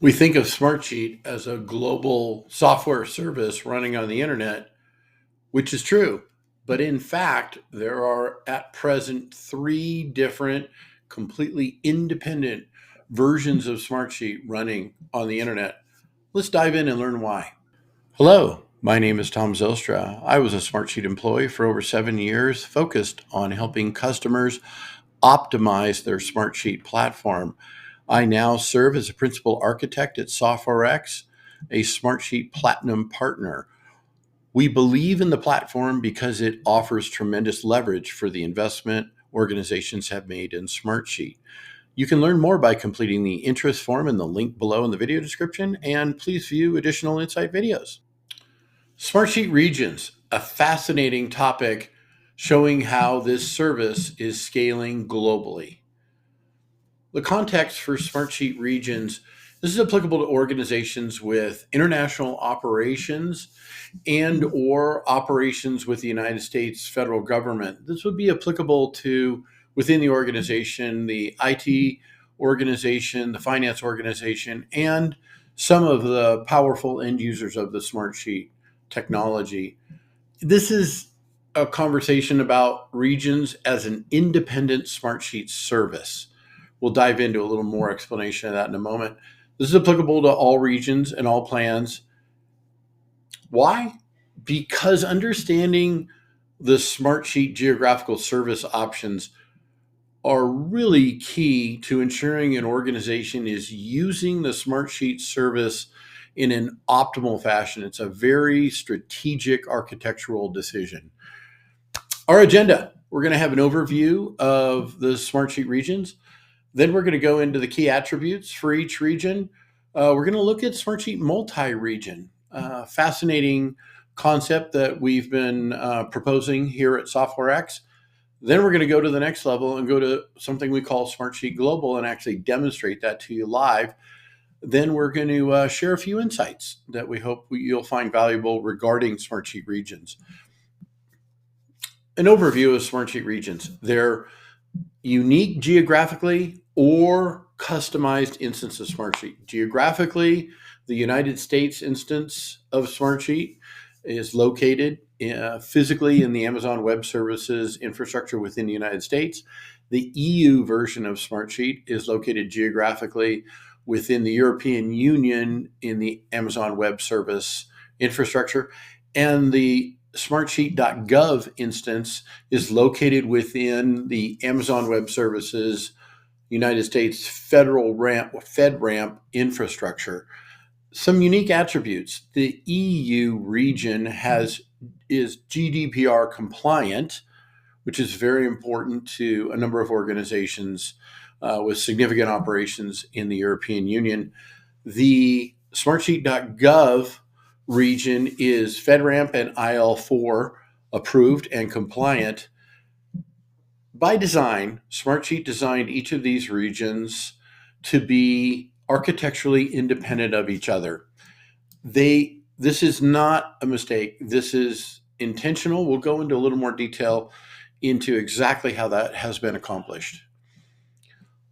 We think of Smartsheet as a global software service running on the internet, which is true. But in fact, there are at present three different, completely independent versions of Smartsheet running on the internet. Let's dive in and learn why. Hello, my name is Tom Zilstra. I was a Smartsheet employee for over 7 years, focused on helping customers optimize their Smartsheet platform. I now serve as a principal architect at SoftwareX, a Smartsheet Platinum partner. We believe in the platform because it offers tremendous leverage for the investment organizations have made in Smartsheet. You can learn more by completing the interest form in the link below in the video description, and please view additional insight videos. Smartsheet Regions, a fascinating topic showing how this service is scaling globally. The context for Smartsheet Regions, this is applicable to organizations with international operations and or operations with the United States federal government. This would be applicable to within the organization, the IT organization, the finance organization, and some of the powerful end users of the Smartsheet technology. This is a conversation about regions as an independent Smartsheet service. We'll dive into a little more explanation of that in a moment. This is applicable to all regions and all plans. Why? Because understanding the Smartsheet geographical service options are really key to ensuring an organization is using the Smartsheet service in an optimal fashion. It's a very strategic architectural decision. Our agenda, we're going to have an overview of the Smartsheet regions. Then we're going to go into the key attributes for each region. We're going to look at Smartsheet Multi-Region, fascinating concept that we've been proposing here at SoftwareX. Then we're going to go to the next level and go to something we call Smartsheet Global and actually demonstrate that to you live. Then we're going to share a few insights that we hope you'll find valuable regarding Smartsheet regions. An overview of Smartsheet regions. They're unique geographically or customized instance of Smartsheet. Geographically, the United States instance of Smartsheet is located physically in the Amazon Web Services infrastructure within the United States. The EU version of Smartsheet is located geographically within the European Union in the Amazon Web Service infrastructure. And the Smartsheet.Gov instance is located within the Amazon Web Services United States FedRAMP infrastructure. Some unique attributes. The EU region is GDPR compliant, which is very important to a number of organizations with significant operations in the European Union. The Smartsheet.gov region is FedRAMP and IL4 approved and compliant. By design, Smartsheet designed each of these regions to be architecturally independent of each other. This is not a mistake. This is intentional. We'll go into a little more detail into exactly how that has been accomplished.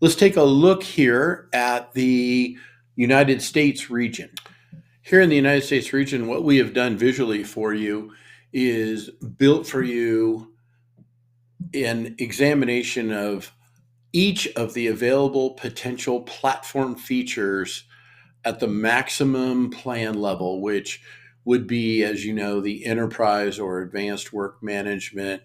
Let's take a look here at the United States region. Here in the United States region, what we have done visually for you is built for you an examination of each of the available potential platform features at the maximum plan level, which would be, as you know, the enterprise or advanced work management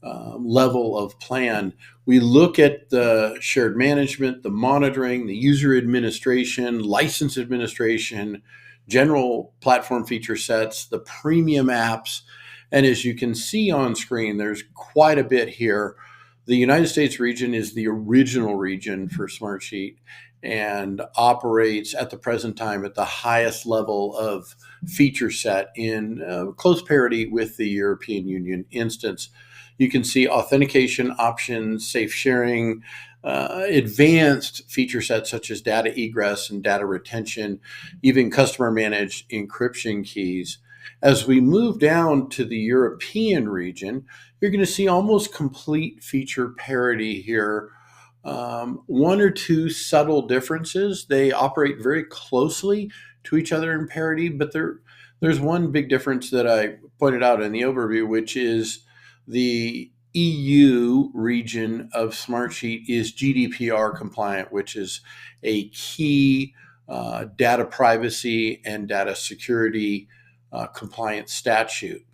level of plan. We look at the shared management, the monitoring, the user administration, license administration, general platform feature sets, the premium apps. And as you can see on screen, there's quite a bit here. The United States region is the original region for Smartsheet and operates at the present time at the highest level of feature set in close parity with the European Union instance. You can see authentication options, safe sharing, advanced feature sets such as data egress and data retention, even customer managed encryption keys. As we move down to the European region, you're going to see almost complete feature parity here one or two subtle differences. They operate very closely to each other in parity, but there's one big difference that I pointed out in the overview, which is the EU region of Smartsheet is GDPR compliant, which is a key data privacy and data security compliance statute.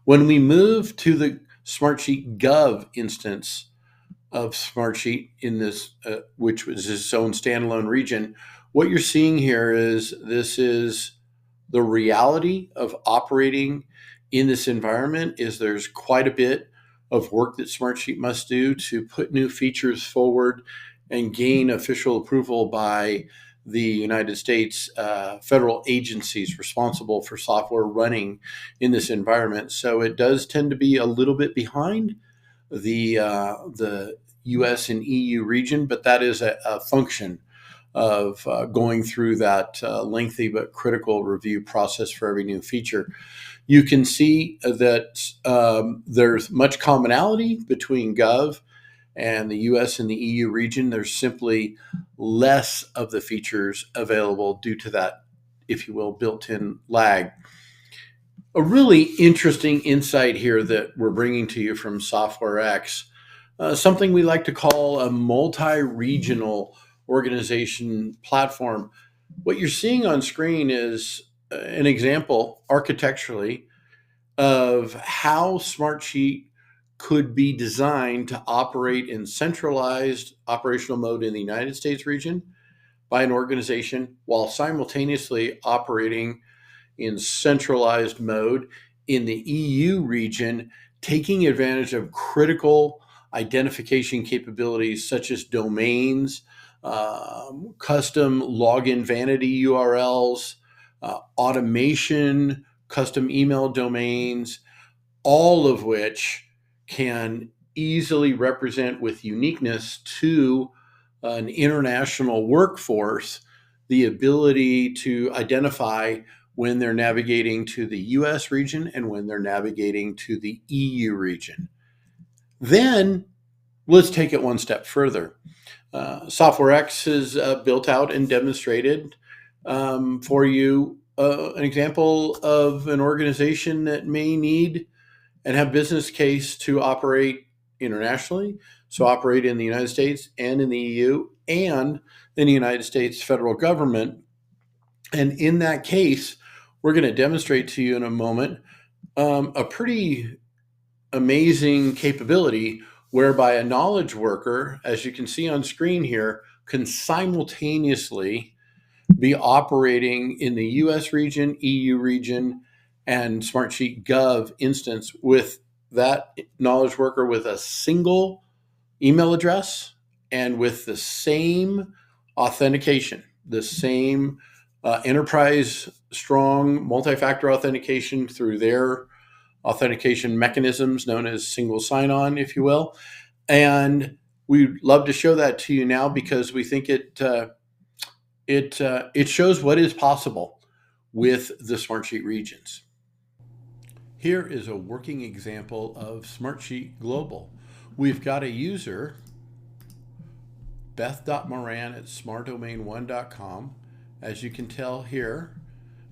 When we move to the Smartsheet.Gov instance of Smartsheet in this, which was its own standalone region, what you're seeing here is this is the reality of operating in this environment. Is there's quite a bit of work that Smartsheet must do to put new features forward and gain official approval by the United States federal agencies responsible for software running in this environment. So it does tend to be a little bit behind the US and EU region, but that is a function of going through that lengthy but critical review process for every new feature. You can see that there's much commonality between Gov and the US and the EU region. There's simply less of the features available due to that, if you will, built-in lag. A really interesting insight here that we're bringing to you from SoftwareX, something we like to call a multi-regional organization platform. What you're seeing on screen is an example architecturally of how Smartsheet could be designed to operate in centralized operational mode in the United States region by an organization while simultaneously operating in centralized mode in the EU region, taking advantage of critical identification capabilities such as domains, custom login vanity URLs, automation, custom email domains, all of which can easily represent with uniqueness to an international workforce the ability to identify when they're navigating to the US region and when they're navigating to the EU region. Then let's take it one step further. SoftwareX has built out and demonstrated for you an example of an organization that may need and have business case to operate internationally, so operate in the United States and in the EU and in the United States federal government. And in that case, we're going to demonstrate to you in a moment a pretty amazing capability whereby a knowledge worker, as you can see on screen here, can simultaneously be operating in the US region, EU region, and Smartsheet Gov instance with that knowledge worker with a single email address and with the same authentication, the same enterprise strong multi-factor authentication through their authentication mechanisms known as single sign-on, if you will. And we'd love to show that to you now because we think it shows what is possible with the Smartsheet regions. Here is a working example of Smartsheet Global. We've got a user, Beth.Moran@smartdomain1.com. As you can tell here,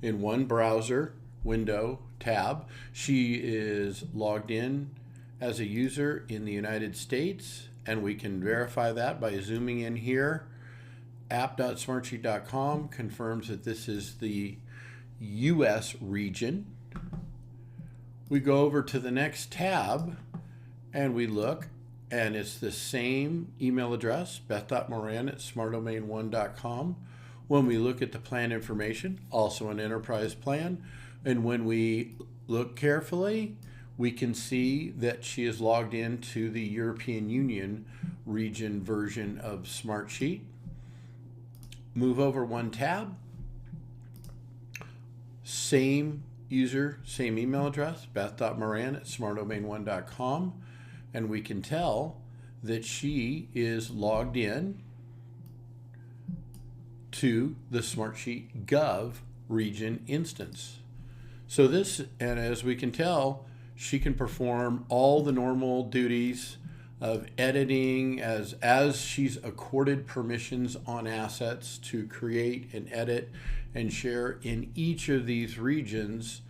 in one browser window tab, she is logged in as a user in the United States, and we can verify that by zooming in here. App.smartsheet.com confirms that this is the US region. We go over to the next tab and we look, and it's the same email address, Beth.Moran@smartdomain1.com. When we look at the plan information, also an enterprise plan, and when we look carefully, we can see that she is logged into the European Union region version of Smartsheet. Move over one tab, same user, same email address, Beth.Moran@smartdomain1.com, and we can tell that she is logged in to the Smartsheet Gov region instance. So this, and as we can tell, she can perform all the normal duties of editing as she's accorded permissions on assets to create and edit and share in each of these regions,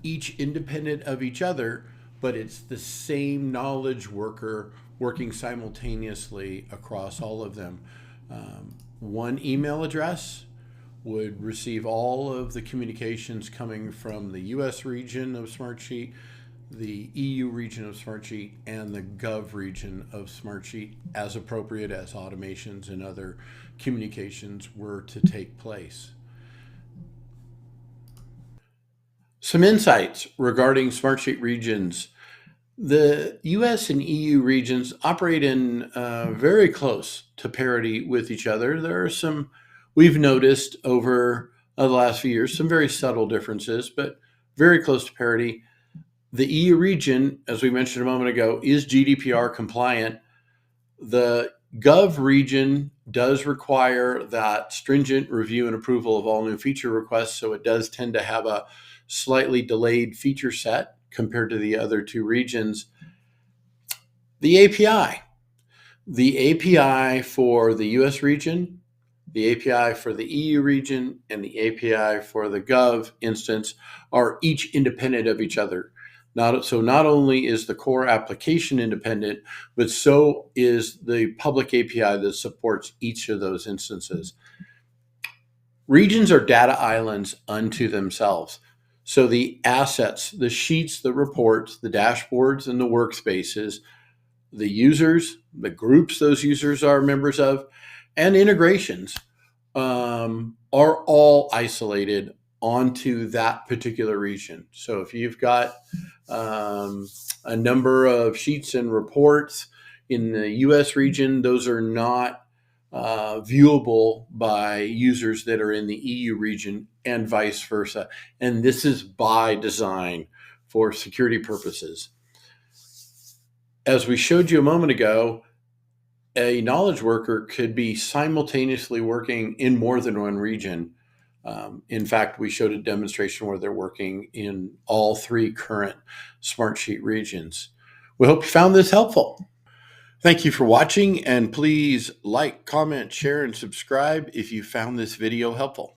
each independent of each other, but it's the same knowledge worker working simultaneously across all of them. One email address would receive all of the communications coming from the US region of Smartsheet, the EU region of Smartsheet, and the Gov region of Smartsheet as appropriate as automations and other communications were to take place. Some insights regarding Smartsheet regions. The US and EU regions operate in very close to parity with each other. There are some, we've noticed over the last few years, some very subtle differences, but very close to parity. The EU region, as we mentioned a moment ago, is GDPR compliant. The Gov region does require that stringent review and approval of all new feature requests, so it does tend to have a slightly delayed feature set compared to the other two regions. The API. The API for the US region, the API for the EU region, and the API for the Gov instance are each independent of each other. Not only is the core application independent, but so is the public API that supports each of those instances. Regions are data islands unto themselves. So the assets, the sheets, the reports, the dashboards, and the workspaces, the users, the groups those users are members of, and integrations are all isolated onto that particular region. So if you've got a number of sheets and reports in the US region, those are not viewable by users that are in the EU region and vice versa. And this is by design for security purposes. As we showed you a moment ago, a knowledge worker could be simultaneously working in more than one region. In fact, we showed a demonstration where they're working in all three current Smartsheet regions. We hope you found this helpful. Thank you for watching, and please like, comment, share, and subscribe if you found this video helpful.